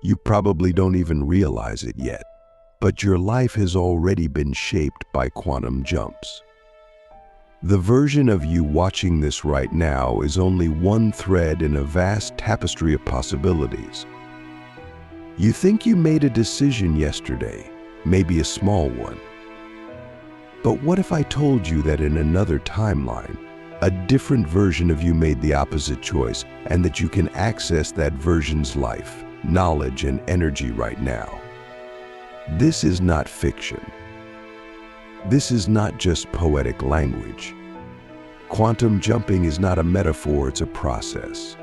You probably don't even realize it yet, but your life has already been shaped by quantum jumps. The version of you watching this right now is only one thread in a vast tapestry of possibilities. You think you made a decision yesterday, maybe a small one. But what if I told you that in another timeline, a different version of you made the opposite choice, and that you can access that version's life, knowledge, and energy right now? This is not fiction. This is not just poetic language. Quantum jumping is not a metaphor, it's a process.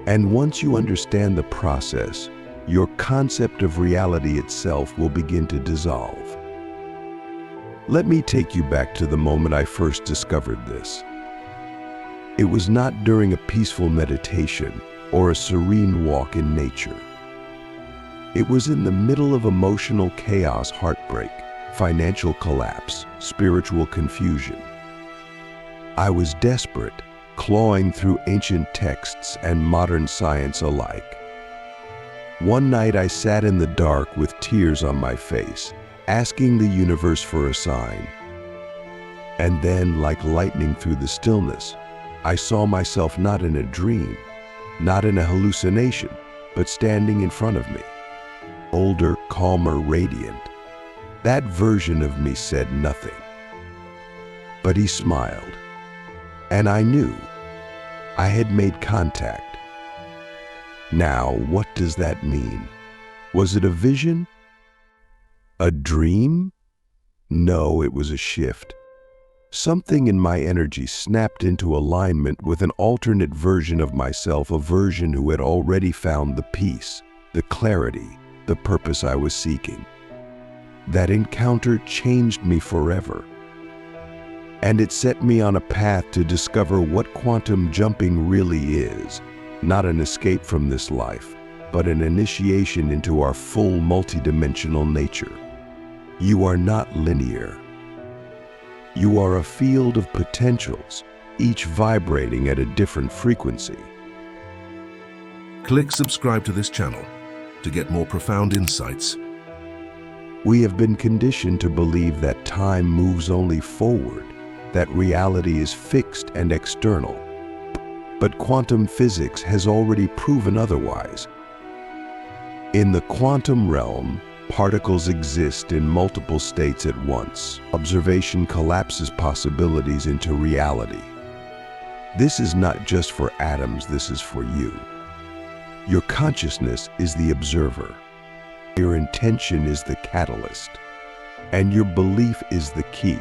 And once you understand the process, your concept of reality itself will begin to dissolve. Let me take you back to the moment I first discovered this. It was not during a peaceful meditation or a serene walk in nature. It was in the middle of emotional chaos, heartbreak, financial collapse, spiritual confusion. I was desperate, clawing through ancient texts and modern science alike. One night I sat in the dark with tears on my face, asking the universe for a sign. And then, like lightning through the stillness, I saw myself not in a dream, not in a hallucination, but standing in front of me. Older, calmer, radiant. That version of me said nothing. But he smiled. And I knew I had made contact. Now, what does that mean? Was it a vision? A dream? No, it was a shift. Something in my energy snapped into alignment with an alternate version of myself, a version who had already found the peace, the clarity, the purpose I was seeking. That encounter changed me forever. And it set me on a path to discover what quantum jumping really is. Not an escape from this life, but an initiation into our full multidimensional nature. You are not linear. You are a field of potentials, each vibrating at a different frequency. Click subscribe to this channel to get more profound insights. We have been conditioned to believe that time moves only forward, that reality is fixed and external. But quantum physics has already proven otherwise. In the quantum realm, particles exist in multiple states at once. Observation collapses possibilities into reality. This is not just for atoms, this is for you. Your consciousness is the observer. Your intention is the catalyst. And your belief is the key.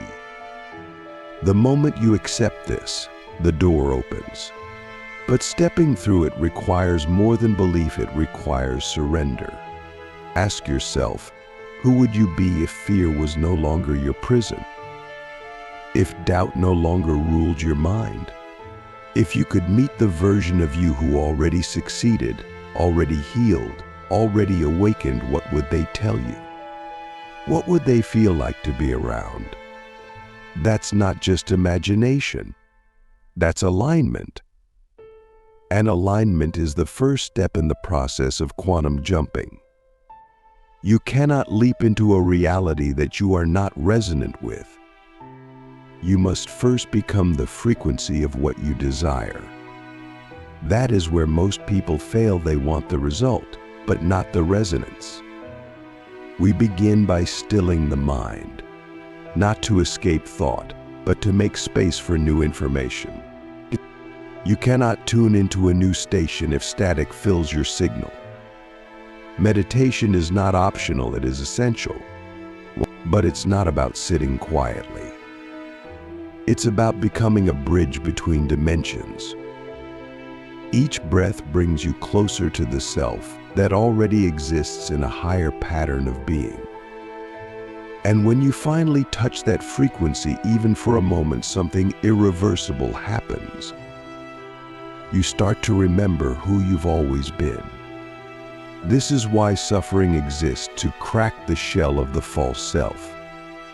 The moment you accept this, the door opens. But stepping through it requires more than belief, it requires surrender. Ask yourself, who would you be if fear was no longer your prison? If doubt no longer ruled your mind? If you could meet the version of you who already succeeded, already healed, already awakened, what would they tell you? What would they feel like to be around? That's not just imagination. That's alignment. And alignment is the first step in the process of quantum jumping. You cannot leap into a reality that you are not resonant with. You must first become the frequency of what you desire. That is where most people fail. They want the result, but not the resonance. We begin by stilling the mind, not to escape thought, but to make space for new information. You cannot tune into a new station if static fills your signal. Meditation is not optional, it is essential. But it's not about sitting quietly. It's about becoming a bridge between dimensions. Each breath brings you closer to the self that already exists in a higher pattern of being. And when you finally touch that frequency, even for a moment, something irreversible happens. You start to remember who you've always been. This is why suffering exists, to crack the shell of the false self.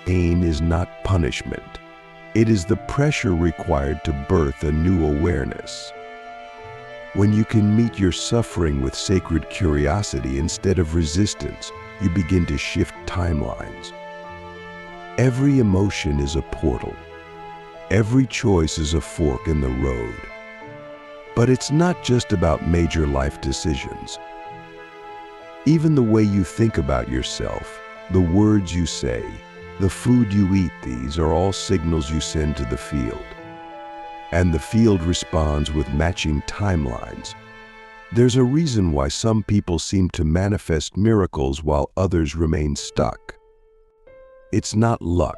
Pain is not punishment. It is the pressure required to birth a new awareness. When you can meet your suffering with sacred curiosity instead of resistance, you begin to shift timelines. Every emotion is a portal. Every choice is a fork in the road. But it's not just about major life decisions. Even the way you think about yourself, the words you say, the food you eat, these are all signals you send to the field. And the field responds with matching timelines. There's a reason why some people seem to manifest miracles while others remain stuck. It's not luck.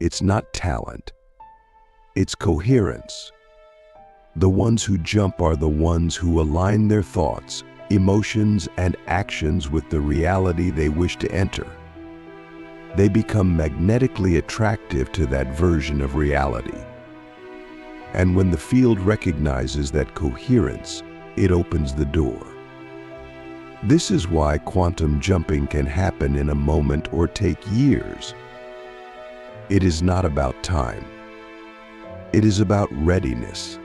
It's not talent. It's coherence. The ones who jump are the ones who align their thoughts, emotions, and actions with the reality they wish to enter. They become magnetically attractive to that version of reality. And when the field recognizes that coherence, it opens the door. This is why quantum jumping can happen in a moment or take years. It is not about time. It is about readiness.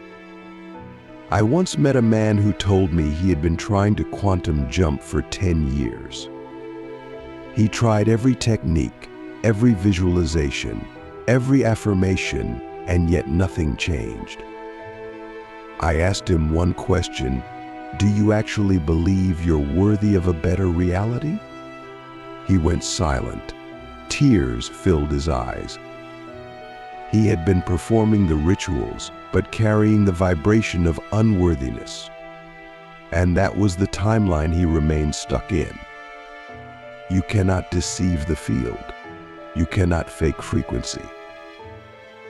I once met a man who told me he had been trying to quantum jump for 10 years. He tried every technique, every visualization, every affirmation, and yet nothing changed. I asked him one question: do you actually believe you're worthy of a better reality? He went silent. Tears filled his eyes. He had been performing the rituals, but carrying the vibration of unworthiness. And that was the timeline he remained stuck in. You cannot deceive the field. You cannot fake frequency.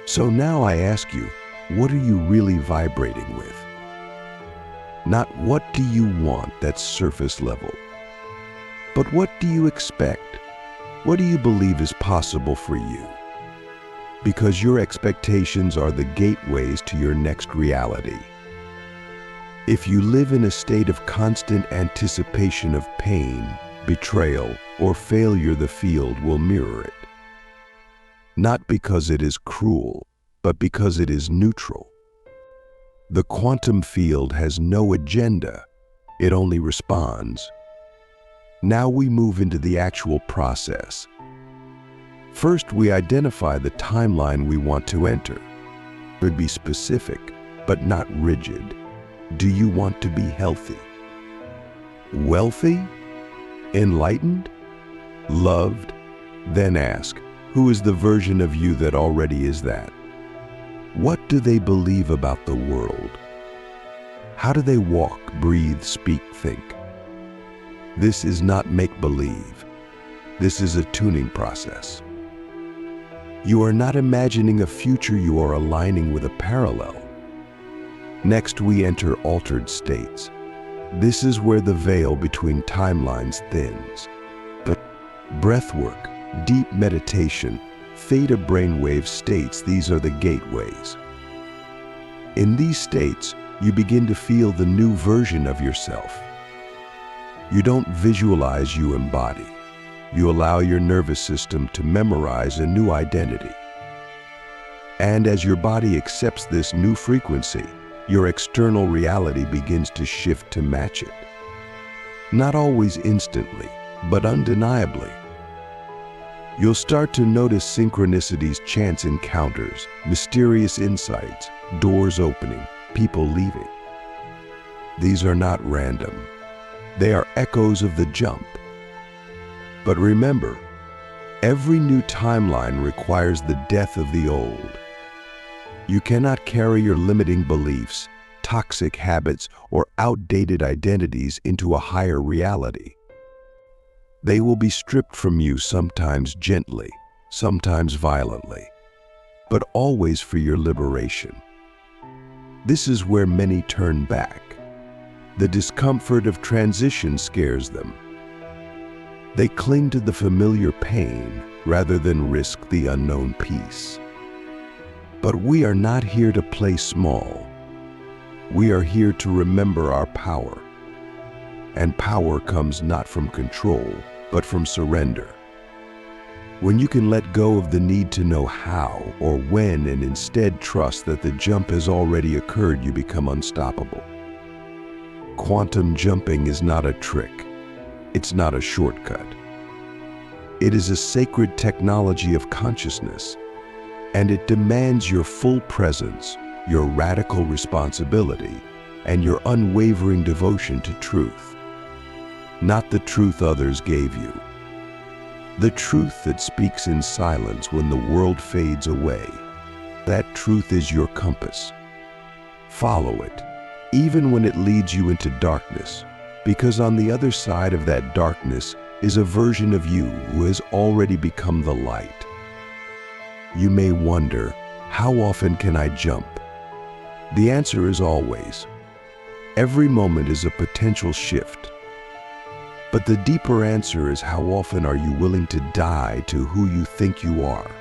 So now I ask you, what are you really vibrating with? Not what do you want that's surface level, but what do you expect? What do you believe is possible for you? Because your expectations are the gateways to your next reality. If you live in a state of constant anticipation of pain, betrayal, or failure, the field will mirror it. Not because it is cruel, but because it is neutral. The quantum field has no agenda. It only responds. Now we move into the actual process. First, we identify the timeline we want to enter. It would be specific, but not rigid. Do you want to be healthy? Wealthy? Enlightened? Loved? Then ask, who is the version of you that already is that? What do they believe about the world? How do they walk, breathe, speak, think? This is not make-believe. This is a tuning process. You are not imagining a future, you are aligning with a parallel. Next, we enter altered states. This is where the veil between timelines thins. Breath work, deep meditation, theta brainwave states, these are the gateways. In these states, you begin to feel the new version of yourself. You don't visualize, you embody. You allow your nervous system to memorize a new identity. And as your body accepts this new frequency, your external reality begins to shift to match it. Not always instantly, but undeniably. You'll start to notice synchronicities, chance encounters, mysterious insights, doors opening, people leaving. These are not random. They are echoes of the jump. But remember, every new timeline requires the death of the old. You cannot carry your limiting beliefs, toxic habits, or outdated identities into a higher reality. They will be stripped from you, sometimes gently, sometimes violently, but always for your liberation. This is where many turn back. The discomfort of transition scares them. They cling to the familiar pain rather than risk the unknown peace. But we are not here to play small. We are here to remember our power. And power comes not from control, but from surrender. When you can let go of the need to know how or when and instead trust that the jump has already occurred, you become unstoppable. quantum jumping is not a trick. It's not a shortcut. It is a sacred technology of consciousness, and it demands your full presence, your radical responsibility, and your unwavering devotion to truth. Not the truth others gave you. The truth that speaks in silence when the world fades away. That truth is your compass. Follow it, even when it leads you into darkness, because on the other side of that darkness is a version of you who has already become the light. You may wonder, how often can I jump? The answer is always. Every moment is a potential shift. But the deeper answer is, how often are you willing to die to who you think you are?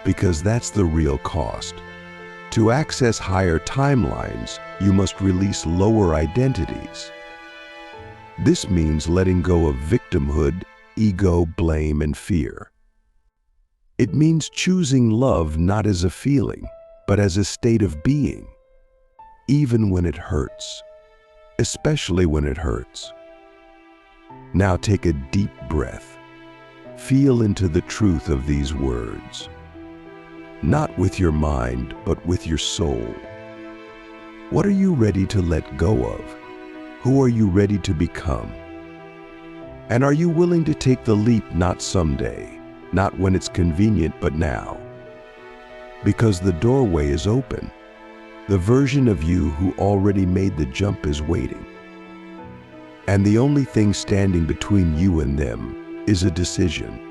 Because that's the real cost. To access higher timelines, you must release lower identities. This means letting go of victimhood, ego, blame, and fear. It means choosing love not as a feeling, but as a state of being, even when it hurts, especially when it hurts. Now take a deep breath. Feel into the truth of these words. Not with your mind, but with your soul. What are you ready to let go of? Who are you ready to become? And are you willing to take the leap not someday, not when it's convenient, but now? Because the doorway is open. The version of you who already made the jump is waiting. And the only thing standing between you and them is a decision.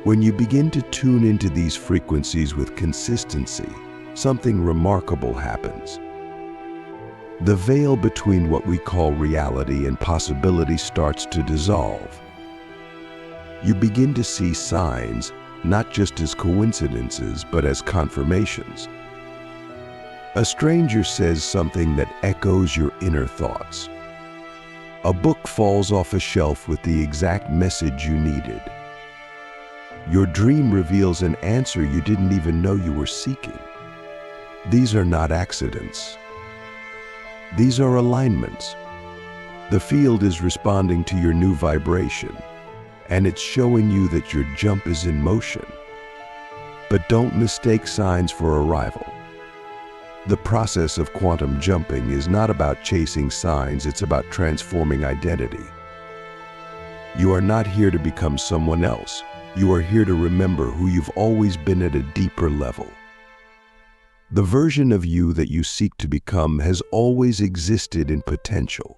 When you begin to tune into these frequencies with consistency, something remarkable happens. The veil between what we call reality and possibility starts to dissolve. You begin to see signs, not just as coincidences, but as confirmations. A stranger says something that echoes your inner thoughts. A book falls off a shelf with the exact message you needed. Your dream reveals an answer you didn't even know you were seeking. These are not accidents. These are alignments. The field is responding to your new vibration, and it's showing you that your jump is in motion. But don't mistake signs for arrival. The process of quantum jumping is not about chasing signs, it's about transforming identity. You are not here to become someone else. You are here to remember who you've always been at a deeper level. The version of you that you seek to become has always existed in potential.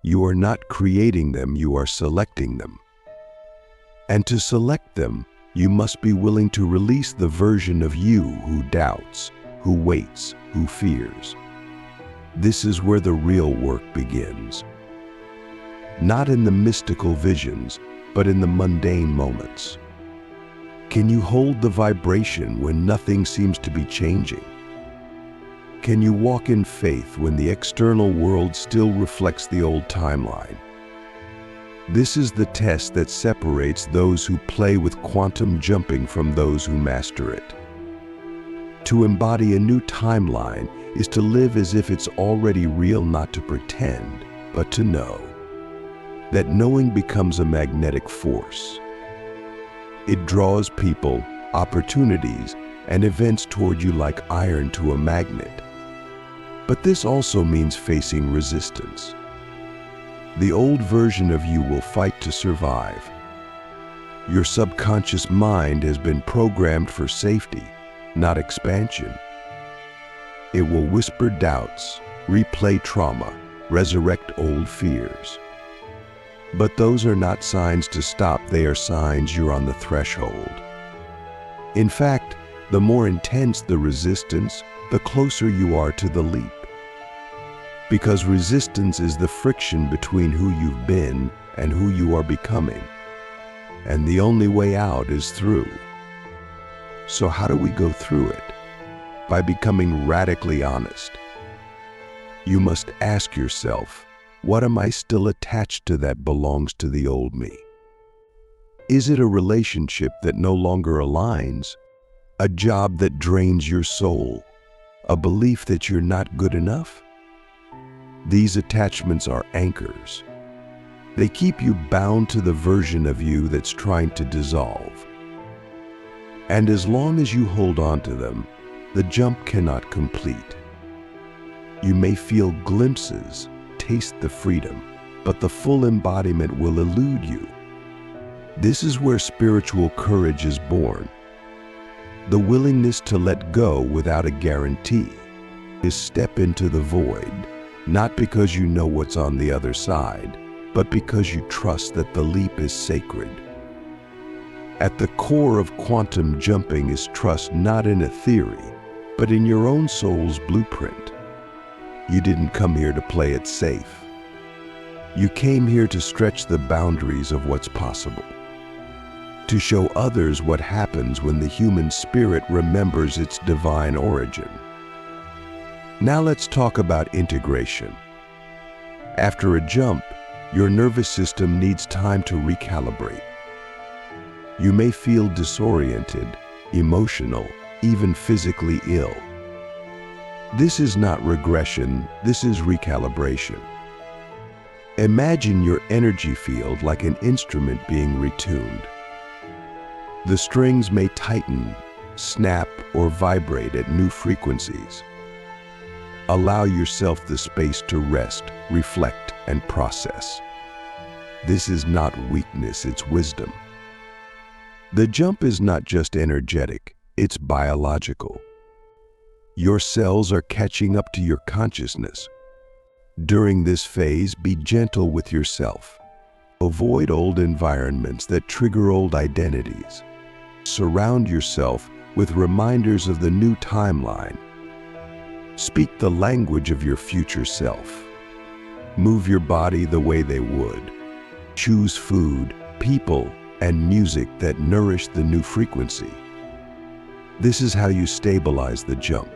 You are not creating them, you are selecting them. And to select them, you must be willing to release the version of you who doubts, who waits, who fears. This is where the real work begins. Not in the mystical visions, but in the mundane moments. Can you hold the vibration when nothing seems to be changing? Can you walk in faith when the external world still reflects the old timeline? This is the test that separates those who play with quantum jumping from those who master it. To embody a new timeline is to live as if it's already real, not to pretend, but to know. That knowing becomes a magnetic force. It draws people, opportunities, and events toward you like iron to a magnet. But this also means facing resistance. The old version of you will fight to survive. Your subconscious mind has been programmed for safety, not expansion. It will whisper doubts, replay trauma, resurrect old fears. But those are not signs to stop, they are signs you're on the threshold. In fact, the more intense the resistance, the closer you are to the leap. Because resistance is the friction between who you've been and who you are becoming. And the only way out is through. So how do we go through it? By becoming radically honest. You must ask yourself, what am I still attached to that belongs to the old me? Is it a relationship that no longer aligns? A job that drains your soul? A belief that you're not good enough? These attachments are anchors. They keep you bound to the version of you that's trying to dissolve. And as long as you hold on to them, the jump cannot complete. You may feel glimpses, taste the freedom, but the full embodiment will elude you. This is where spiritual courage is born. The willingness to let go without a guarantee is step into the void, not because you know what's on the other side, but because you trust that the leap is sacred. At the core of quantum jumping is trust, not in a theory, but in your own soul's blueprint. You didn't come here to play it safe. You came here to stretch the boundaries of what's possible, to show others what happens when the human spirit remembers its divine origin. Now let's talk about integration. After a jump, your nervous system needs time to recalibrate. You may feel disoriented, emotional, even physically ill. This is not regression, this is recalibration. Imagine your energy field like an instrument being retuned. The strings may tighten, snap, or vibrate at new frequencies. Allow yourself the space to rest, reflect, and process. This is not weakness, it's wisdom. The jump is not just energetic, it's biological. Your cells are catching up to your consciousness. During this phase, be gentle with yourself. Avoid old environments that trigger old identities. Surround yourself with reminders of the new timeline. Speak the language of your future self. Move your body the way they would. Choose food, people, and music that nourish the new frequency. This is how you stabilize the jump.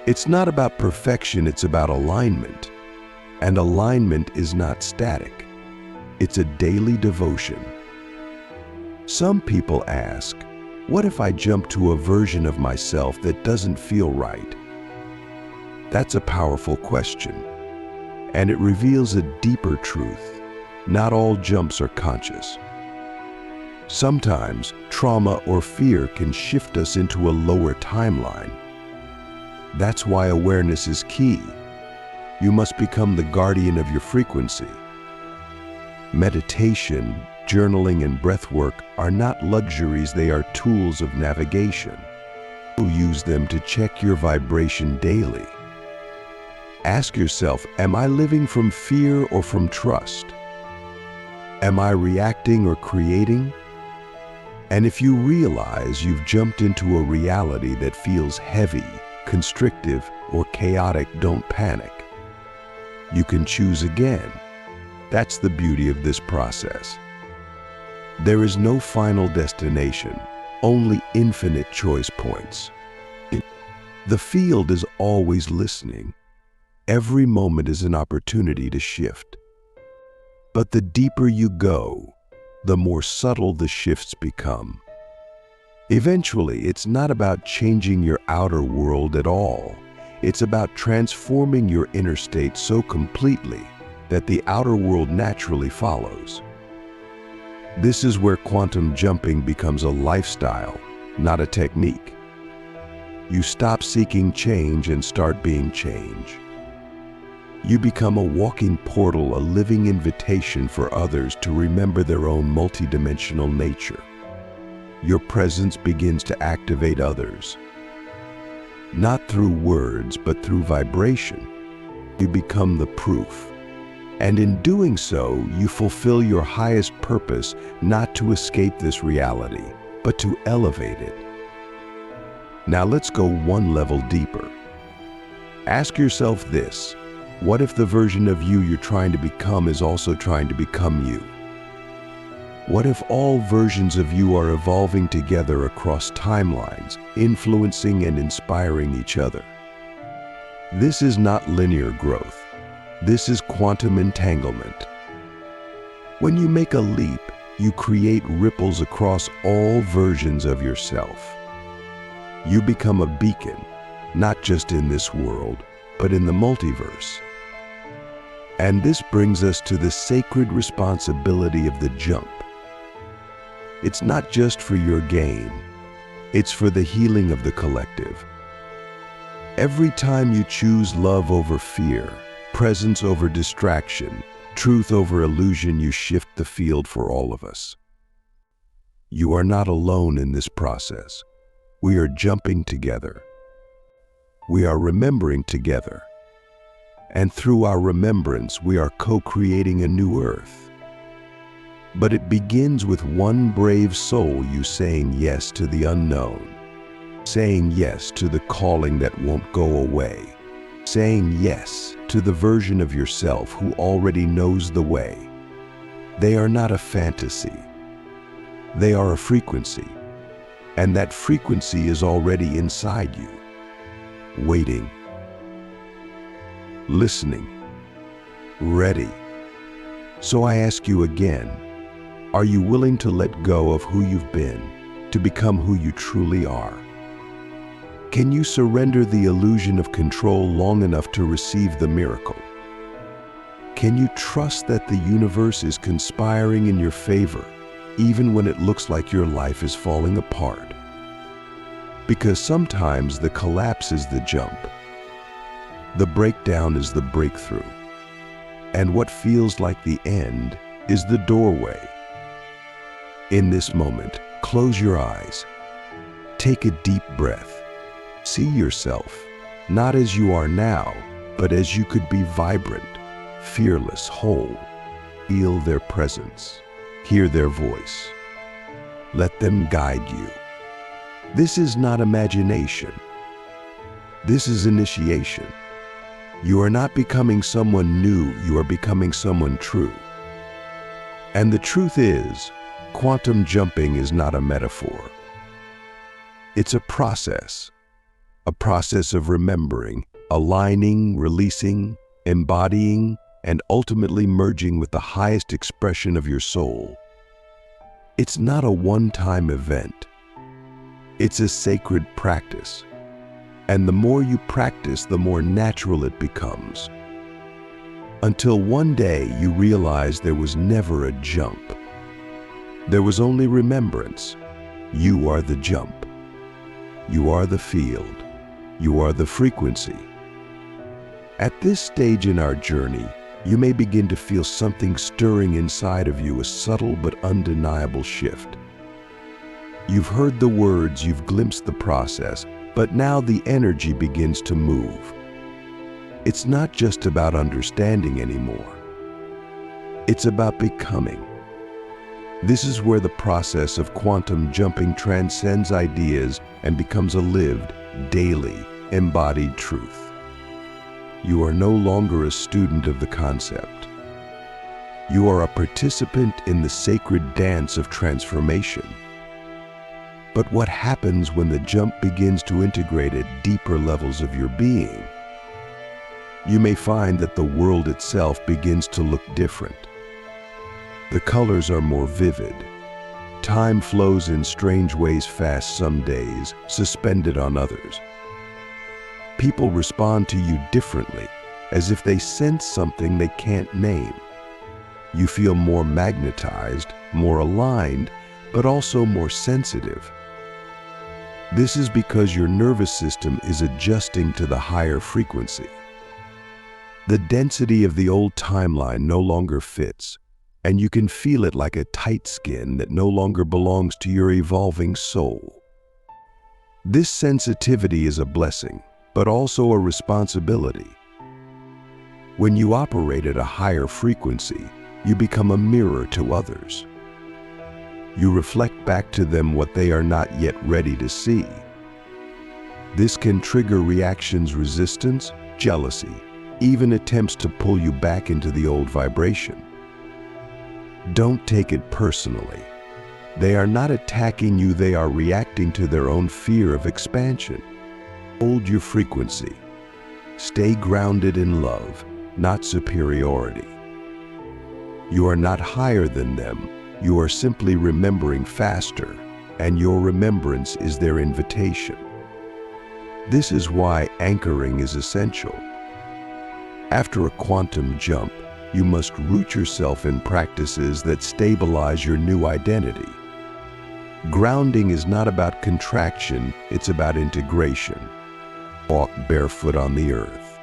It's not about perfection, it's about alignment. And alignment is not static. It's a daily devotion. Some people ask, what if I jump to a version of myself that doesn't feel right? That's a powerful question, and it reveals a deeper truth. Not all jumps are conscious. Sometimes trauma or fear can shift us into a lower timeline. That's why awareness is key. You must become the guardian of your frequency. Meditation, journaling, and breathwork are not luxuries, they are tools of navigation. You use them to check your vibration daily. Ask yourself, am I living from fear or from trust? Am I reacting or creating? And if you realize you've jumped into a reality that feels heavy, constrictive, or chaotic, don't panic. You can choose again. That's the beauty of this process. There is no final destination, only infinite choice points. The field is always listening. Every moment is an opportunity to shift. But the deeper you go, the more subtle the shifts become. Eventually, it's not about changing your outer world at all. It's about transforming your inner state so completely that the outer world naturally follows. This is where quantum jumping becomes a lifestyle, not a technique. You stop seeking change and start being change. You become a walking portal, a living invitation for others to remember their own multidimensional nature. Your presence begins to activate others. Not through words, but through vibration. You become the proof. And in doing so, you fulfill your highest purpose, not to escape this reality, but to elevate it. Now let's go one level deeper. Ask yourself this: what if the version of you you're trying to become is also trying to become you? What if all versions of you are evolving together across timelines, influencing and inspiring each other? This is not linear growth. This is quantum entanglement. When you make a leap, you create ripples across all versions of yourself. You become a beacon, not just in this world, but in the multiverse. And this brings us to the sacred responsibility of the jump. It's not just for your gain, it's for the healing of the collective. Every time you choose love over fear, presence over distraction, truth over illusion, you shift the field for all of us. You are not alone in this process. We are jumping together. We are remembering together. And through our remembrance, we are co-creating a new earth. But it begins with one brave soul, you saying yes to the unknown, saying yes to the calling that won't go away, saying yes to the version of yourself who already knows the way. They are not a fantasy. They are a frequency, and that frequency is already inside you, waiting, listening, ready. So I ask you again, are you willing to let go of who you've been to become who you truly are? Can you surrender the illusion of control long enough to receive the miracle? Can you trust that the universe is conspiring in your favor, even when it looks like your life is falling apart? Because sometimes the collapse is the jump. The breakdown is the breakthrough. And what feels like the end is the doorway. In this moment, close your eyes. Take a deep breath. See yourself, not as you are now, but as you could be vibrant, fearless, whole. Feel their presence. Hear their voice. Let them guide you. This is not imagination. This is initiation. You are not becoming someone new, you are becoming someone true. And the truth is, quantum jumping is not a metaphor. It's a process of remembering, aligning, releasing, embodying, and ultimately merging with the highest expression of your soul. It's not a one-time event. It's a sacred practice. And the more you practice, the more natural it becomes. Until one day you realize there was never a jump. There was only remembrance. You are the jump. You are the field. You are the frequency. At this stage in our journey, you may begin to feel something stirring inside of you, a subtle but undeniable shift. You've heard the words, you've glimpsed the process, but now the energy begins to move. It's not just about understanding anymore. It's about becoming. This is where the process of quantum jumping transcends ideas and becomes a lived, daily, embodied truth. You are no longer a student of the concept. You are a participant in the sacred dance of transformation. But what happens when the jump begins to integrate at deeper levels of your being? You may find that the world itself begins to look different. The colors are more vivid. Time flows in strange ways, fast some days, suspended on others. People respond to you differently, as if they sense something they can't name. You feel more magnetized, more aligned, but also more sensitive. This is because your nervous system is adjusting to the higher frequency. The density of the old timeline no longer fits, and you can feel it like a tight skin that no longer belongs to your evolving soul. This sensitivity is a blessing, but also a responsibility. When you operate at a higher frequency, you become a mirror to others. You reflect back to them what they are not yet ready to see. This can trigger reactions, resistance, jealousy, even attempts to pull you back into the old vibration. Don't take it personally. They are not attacking you, they are reacting to their own fear of expansion. Hold your frequency. Stay grounded in love, not superiority. You are not higher than them. You are simply remembering faster, and your remembrance is their invitation. This is why anchoring is essential. After a quantum jump, you must root yourself in practices that stabilize your new identity. Grounding is not about contraction, it's about integration. Walk barefoot on the earth.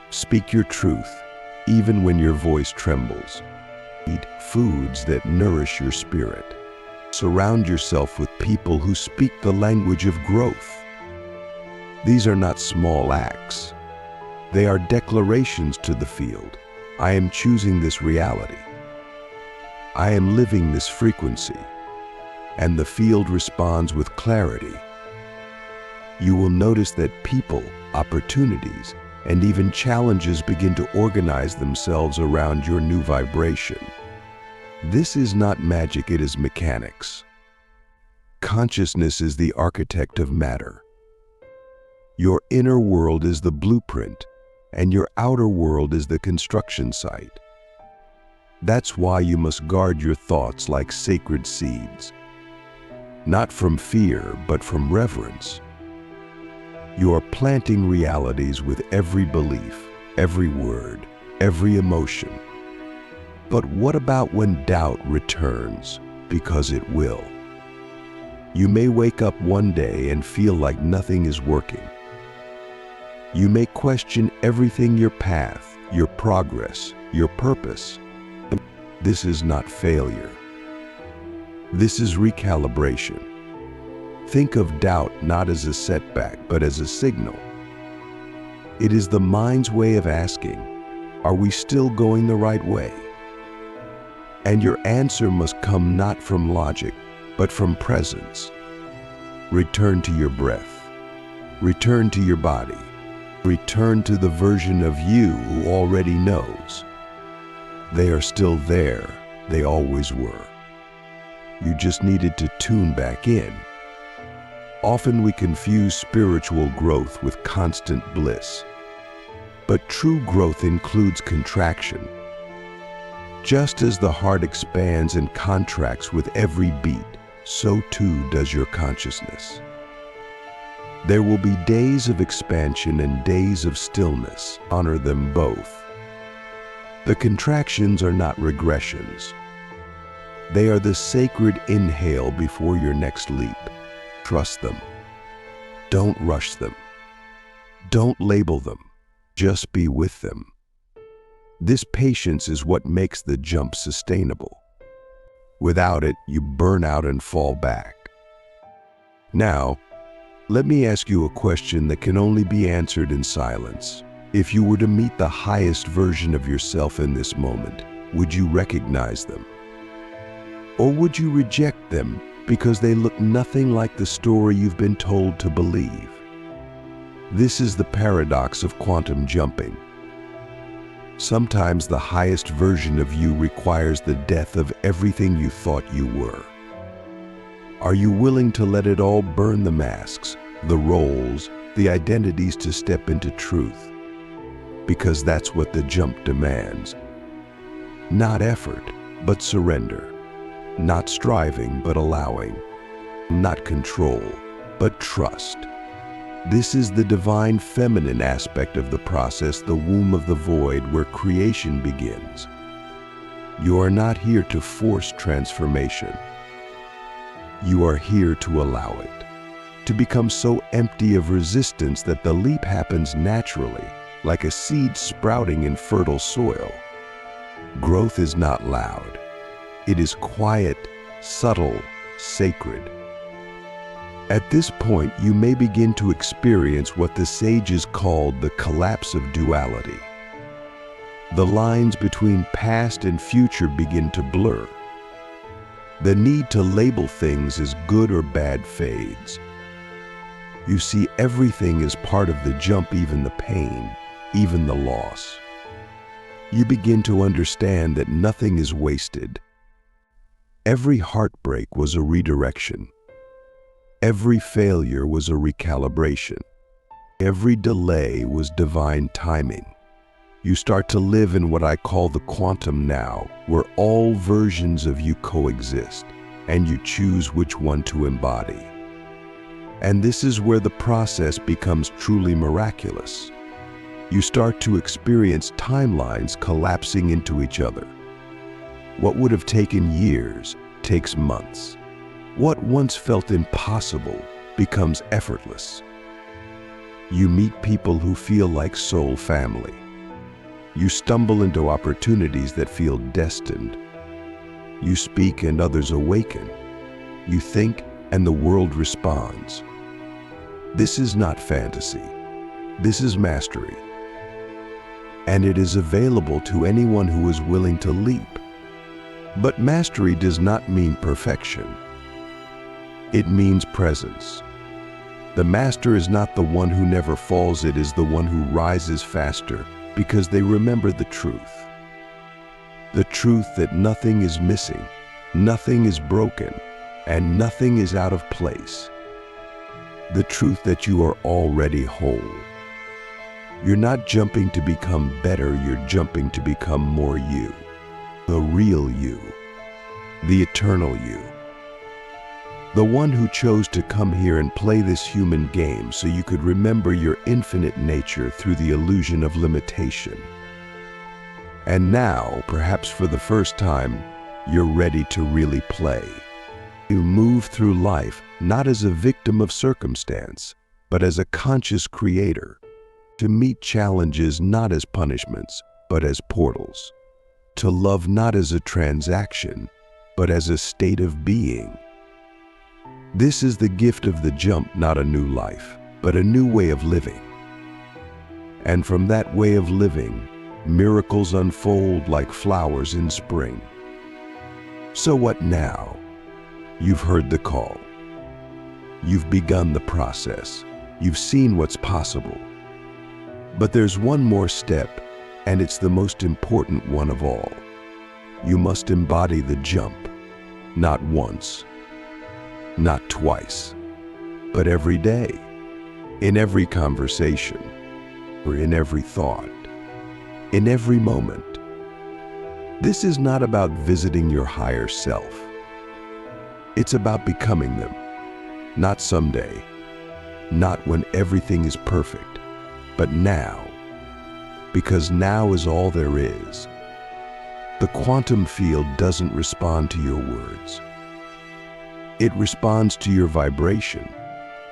Speak your truth, even when your voice trembles. Eat foods that nourish your spirit. Surround yourself with people who speak the language of growth. These are not small acts. They are declarations to the field. I am choosing this reality. I am living this frequency. And the field responds with clarity. You will notice that people, opportunities, and even challenges begin to organize themselves around your new vibration. This is not magic, it is mechanics. Consciousness is the architect of matter. Your inner world is the blueprint, and your outer world is the construction site. That's why you must guard your thoughts like sacred seeds. Not from fear, but from reverence. You are planting realities with every belief, every word, every emotion. But what about when doubt returns? Because it will. You may wake up one day and feel like nothing is working. You may question everything: your path, your progress, your purpose. This is not failure. This is recalibration. Think of doubt not as a setback, but as a signal. It is the mind's way of asking, are we still going the right way? And your answer must come not from logic, but from presence. Return to your breath. Return to your body. Return to the version of you who already knows. They are still there. They always were. You just needed to tune back in. Often we confuse spiritual growth with constant bliss. But true growth includes contraction. Just as the heart expands and contracts with every beat, so too does your consciousness. There will be days of expansion and days of stillness. Honor them both. The contractions are not regressions. They are the sacred inhale before your next leap. Trust them. Don't rush them. Don't label them. Just be with them. This patience is what makes the jump sustainable. Without it, you burn out and fall back. Now, let me ask you a question that can only be answered in silence. If you were to meet the highest version of yourself in this moment, would you recognize them? Or would you reject them because they look nothing like the story you've been told to believe? This is the paradox of quantum jumping. Sometimes the highest version of you requires the death of everything you thought you were. Are you willing to let it all burn, the masks, the roles, the identities, to step into truth? Because that's what the jump demands. Not effort, but surrender. Not striving, but allowing. Not control, but trust. This is the divine feminine aspect of the process, the womb of the void where creation begins. You are not here to force transformation. You are here to allow it, to become so empty of resistance that the leap happens naturally, like a seed sprouting in fertile soil. Growth is not loud. It is quiet, subtle, sacred. At this point, you may begin to experience what the sages called the collapse of duality. The lines between past and future begin to blur. The need to label things as good or bad fades. You see everything as part of the jump, even the pain, even the loss. You begin to understand that nothing is wasted. Every heartbreak was a redirection. Every failure was a recalibration. Every delay was divine timing. You start to live in what I call the quantum now, where all versions of you coexist, and you choose which one to embody. And this is where the process becomes truly miraculous. You start to experience timelines collapsing into each other. What would have taken years takes months. What once felt impossible becomes effortless. You meet people who feel like soul family. You stumble into opportunities that feel destined. You speak and others awaken. You think and the world responds. This is not fantasy. This is mastery. And it is available to anyone who is willing to leap. But mastery does not mean perfection. It means presence. The master is not the one who never falls, it is the one who rises faster because they remember the truth. The truth that nothing is missing, nothing is broken, and nothing is out of place. The truth that you are already whole. You're not jumping to become better, you're jumping to become more you. The real you. The eternal you. The one who chose to come here and play this human game so you could remember your infinite nature through the illusion of limitation. And now, perhaps for the first time, you're ready to really play. You move through life not as a victim of circumstance, but as a conscious creator. To meet challenges not as punishments, but as portals. To love not as a transaction, but as a state of being. This is the gift of the jump, not a new life, but a new way of living. And from that way of living, miracles unfold like flowers in spring. So what now? You've heard the call. You've begun the process. You've seen what's possible. But there's one more step, and it's the most important one of all. You must embody the jump, not once, not twice, but every day, in every conversation, or in every thought, in every moment. This is not about visiting your higher self. It's about becoming them, not someday, not when everything is perfect, but now, because now is all there is. The quantum field doesn't respond to your words. It responds to your vibration,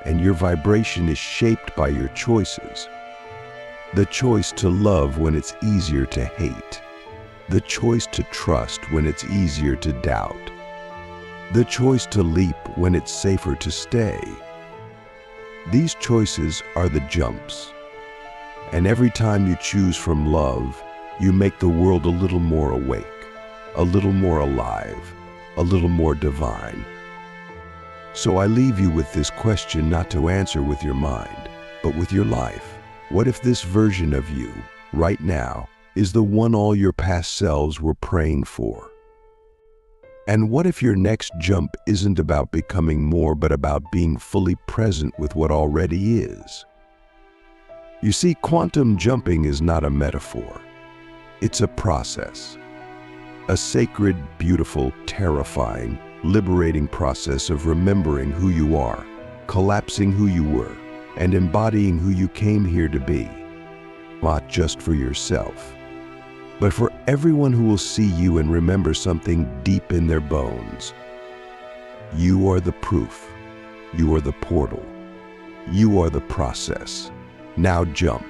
and your vibration is shaped by your choices. The choice to love when it's easier to hate. The choice to trust when it's easier to doubt. The choice to leap when it's safer to stay. These choices are the jumps. And every time you choose from love, you make the world a little more awake, a little more alive, a little more divine. So I leave you with this question, not to answer with your mind, but with your life. What if this version of you, right now, is the one all your past selves were praying for? And what if your next jump isn't about becoming more, but about being fully present with what already is? You see, quantum jumping is not a metaphor. It's a process. A sacred, beautiful, terrifying, liberating process of remembering who you are, collapsing who you were, and embodying who you came here to be. Not just for yourself, but for everyone who will see you and remember something deep in their bones. You are the proof. You are the portal. You are the process. Now jump.